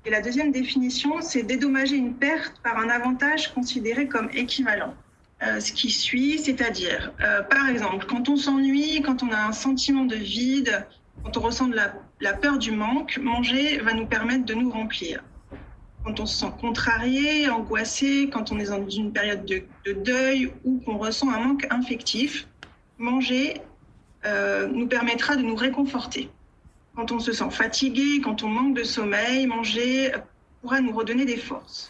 Et la deuxième définition, c'est dédommager une perte par un avantage considéré comme équivalent. Ce qui suit, c'est-à-dire, par exemple, quand on s'ennuie, quand on a un sentiment de vide, quand on ressent de la peur du manque, manger va nous permettre de nous remplir. Quand on se sent contrarié, angoissé, quand on est dans une période de deuil ou qu'on ressent un manque affectif, manger nous permettra de nous réconforter. Quand on se sent fatigué, quand on manque de sommeil, manger pourra nous redonner des forces.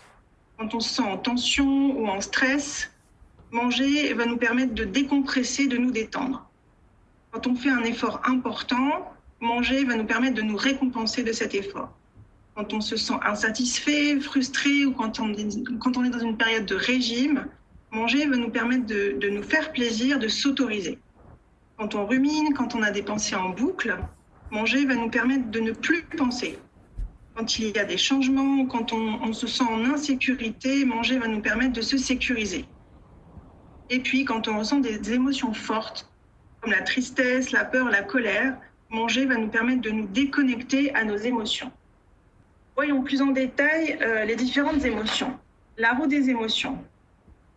Quand on se sent en tension ou en stress, manger va nous permettre de décompresser, de nous détendre. Quand on fait un effort important, manger va nous permettre de nous récompenser de cet effort. Quand on se sent insatisfait, frustré ou quand on est dans une période de régime, manger va nous permettre de nous faire plaisir, de s'autoriser. Quand on rumine, quand on a des pensées en boucle, manger va nous permettre de ne plus penser. Quand il y a des changements, quand on se sent en insécurité, manger va nous permettre de se sécuriser. Et puis, quand on ressent des émotions fortes, comme la tristesse, la peur, la colère, manger va nous permettre de nous déconnecter à nos émotions. Voyons plus en détail les différentes émotions. La roue des émotions.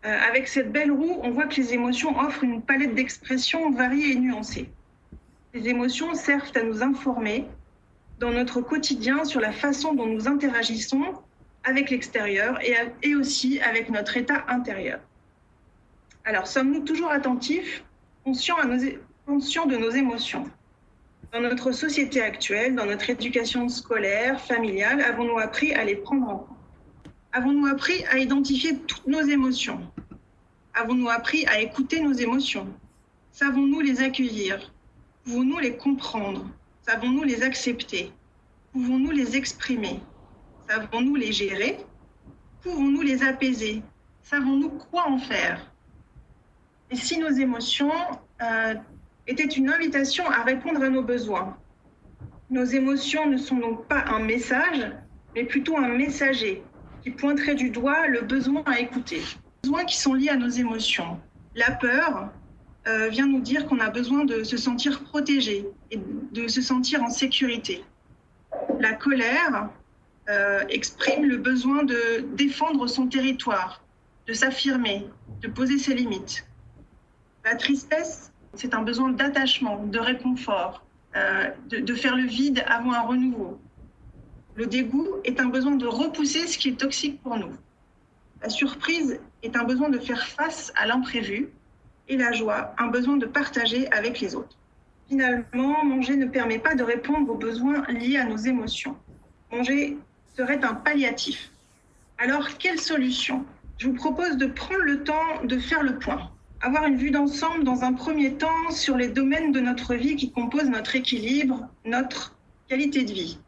Avec cette belle roue, on voit que les émotions offrent une palette d'expressions variées et nuancées. Les émotions servent à nous informer dans notre quotidien sur la façon dont nous interagissons avec l'extérieur et aussi avec notre état intérieur. Alors, sommes-nous toujours attentifs, conscients de nos émotions ? Dans notre société actuelle, dans notre éducation scolaire, familiale, avons-nous appris à les prendre en compte ? Avons-nous appris à identifier toutes nos émotions ? Avons-nous appris à écouter nos émotions ? Savons-nous les accueillir ? Pouvons-nous les comprendre ? Savons-nous les accepter ? Pouvons-nous les exprimer ? Savons-nous les gérer ? Pouvons-nous les apaiser ? Savons-nous quoi en faire ? Et si nos émotions étaient une invitation à répondre à nos besoins ? Nos émotions ne sont donc pas un message, mais plutôt un messager qui pointerait du doigt le besoin à écouter. Les besoins qui sont liés à nos émotions. La peur vient nous dire qu'on a besoin de se sentir protégé et de se sentir en sécurité. La colère exprime le besoin de défendre son territoire, de s'affirmer, de poser ses limites. La tristesse, c'est un besoin d'attachement, de réconfort, de faire le vide avant un renouveau. Le dégoût est un besoin de repousser ce qui est toxique pour nous. La surprise est un besoin de faire face à l'imprévu. Et la joie, un besoin de partager avec les autres. Finalement, manger ne permet pas de répondre aux besoins liés à nos émotions. Manger serait un palliatif. Alors, quelle solution ? Je vous propose de prendre le temps de faire le point. Avoir une vue d'ensemble dans un premier temps sur les domaines de notre vie qui composent notre équilibre, notre qualité de vie.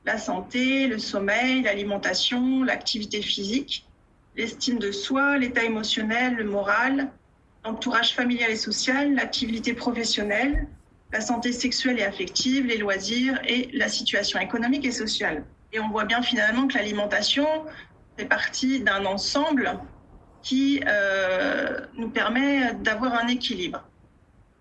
La santé, le sommeil, l'alimentation, l'activité physique, l'estime de soi, l'état émotionnel, le moral, l'entourage familial et social, l'activité professionnelle, la santé sexuelle et affective, les loisirs et la situation économique et sociale. Et on voit bien finalement que l'alimentation fait partie d'un ensemble qui nous permet d'avoir un équilibre.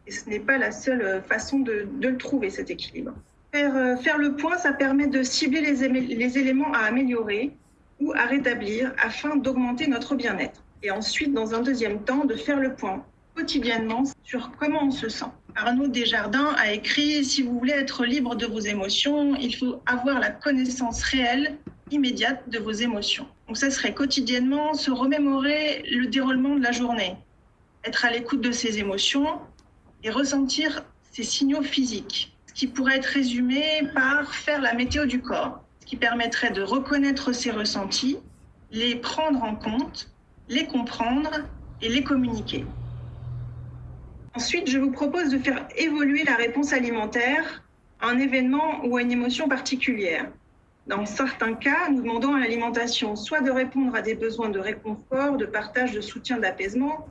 Et ce n'est pas la seule façon de le trouver, cet équilibre. Faire le point, ça permet de cibler les éléments à améliorer ou à rétablir afin d'augmenter notre bien-être. Et ensuite, dans un deuxième temps, de faire le point quotidiennement sur comment on se sent. Arnaud Desjardins a écrit « Si vous voulez être libre de vos émotions, il faut avoir la connaissance réelle, immédiate de vos émotions. » Donc ça serait quotidiennement se remémorer le déroulement de la journée, être à l'écoute de ses émotions et ressentir ses signaux physiques, ce qui pourrait être résumé par faire la météo du corps, ce qui permettrait de reconnaître ses ressentis, les prendre en compte, les comprendre et les communiquer. Ensuite, je vous propose de faire évoluer la réponse alimentaire à un événement ou à une émotion particulière. Dans certains cas, nous demandons à l'alimentation soit de répondre à des besoins de réconfort, de partage, de soutien, d'apaisement,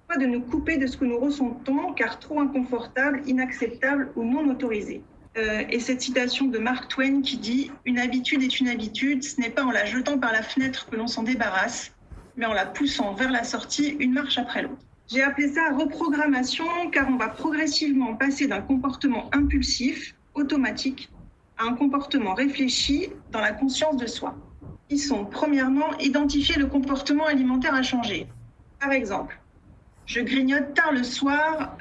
soit de nous couper de ce que nous ressentons, car trop inconfortable, inacceptable ou non autorisé. Et cette citation de Mark Twain qui dit « Une habitude est une habitude, ce n'est pas en la jetant par la fenêtre que l'on s'en débarrasse, mais en la poussant vers la sortie, une marche après l'autre. » J'ai appelé ça reprogrammation, car on va progressivement passer d'un comportement impulsif, automatique, à un comportement réfléchi dans la conscience de soi. Ils sont, premièrement, identifier le comportement alimentaire à changer. Par exemple, je grignote tard le soir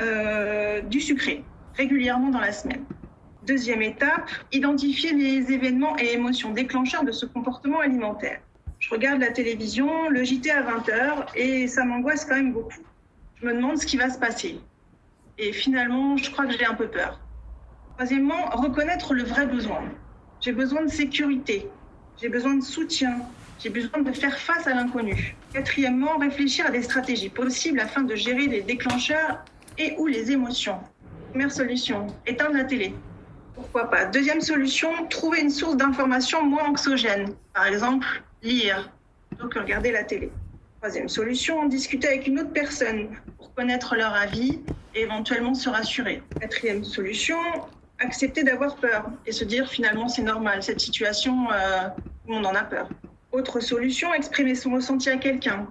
du sucré, régulièrement dans la semaine. Deuxième étape, identifier les événements et émotions déclencheurs de ce comportement alimentaire. Je regarde la télévision, le JT à 20h, et ça m'angoisse quand même beaucoup. Je me demande ce qui va se passer. Et finalement, je crois que j'ai un peu peur. Troisièmement, reconnaître le vrai besoin. J'ai besoin de sécurité, j'ai besoin de soutien, j'ai besoin de faire face à l'inconnu. Quatrièmement, réfléchir à des stratégies possibles afin de gérer les déclencheurs et ou les émotions. Première solution, éteindre la télé. Pourquoi pas. Deuxième solution, trouver une source d'information moins anxiogène. Par exemple, lire plutôt que regarder la télé. Troisième solution, discuter avec une autre personne pour connaître leur avis et éventuellement se rassurer. Quatrième solution, Accepter d'avoir peur et se dire finalement c'est normal, cette situation, tout le monde en a peur. Autre solution, exprimer son ressenti à quelqu'un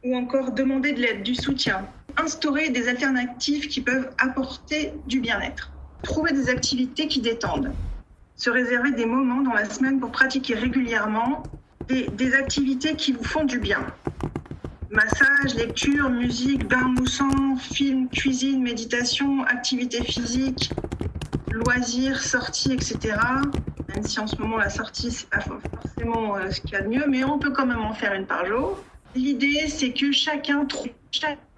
ou encore demander de l'aide, du soutien. Instaurer des alternatives qui peuvent apporter du bien-être. Trouver des activités qui détendent. Se réserver des moments dans la semaine pour pratiquer régulièrement des activités qui vous font du bien. Massage, lecture, musique, bain moussant, film, cuisine, méditation, activité physique, loisirs, sorties, etc. Même si en ce moment la sortie c'est pas forcément ce qu'il y a de mieux, mais on peut quand même en faire une par jour. L'idée c'est que chacun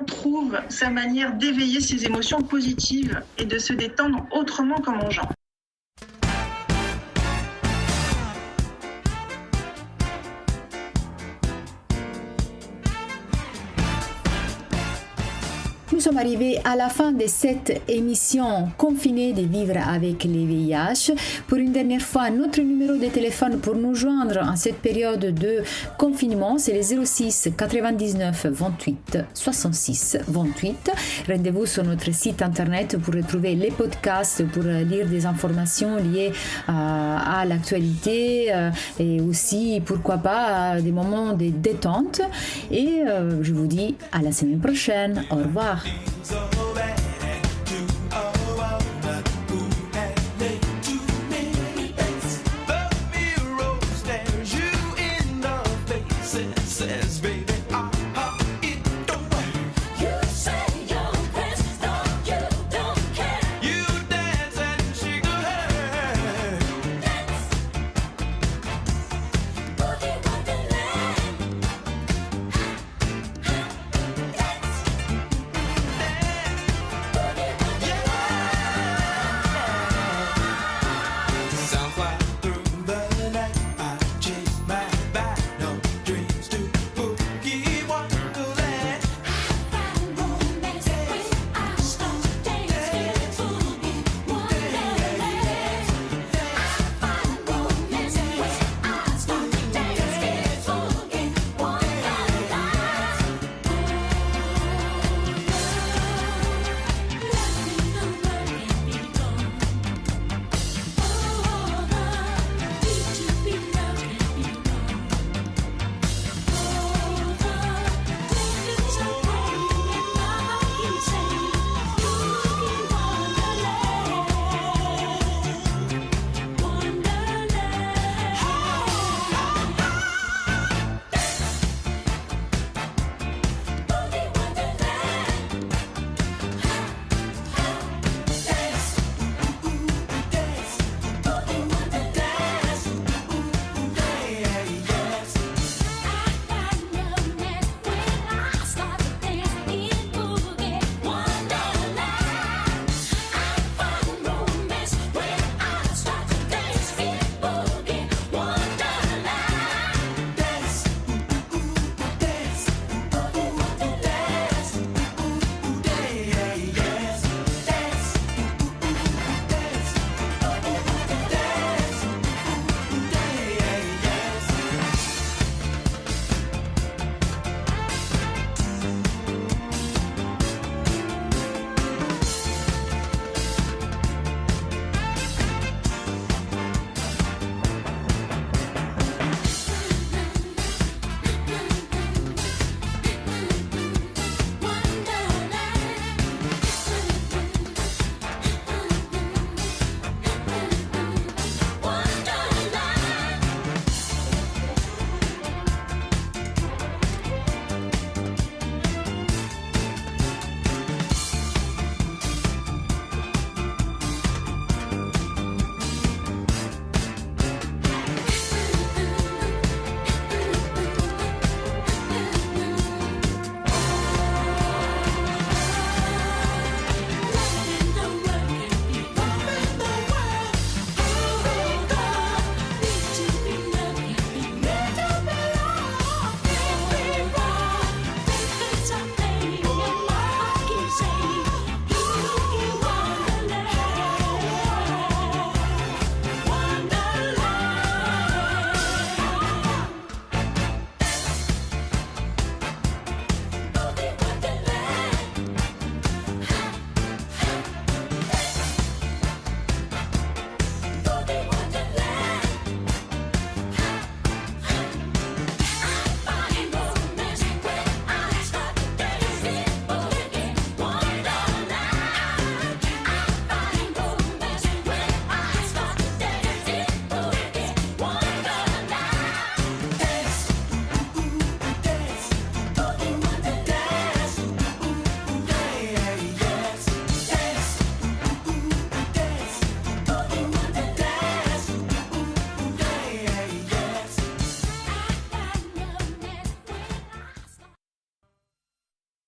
trouve sa manière d'éveiller ses émotions positives et de se détendre autrement qu'en mangeant. Nous sommes arrivés à la fin de cette émission confinée de vivre avec les VIH. Pour une dernière fois, notre numéro de téléphone pour nous joindre en cette période de confinement, c'est le 06 99 28 66 28. Rendez-vous sur notre site internet pour retrouver les podcasts, pour lire des informations liées à l'actualité et aussi, pourquoi pas, des moments de détente. Et je vous dis à la semaine prochaine. Au revoir.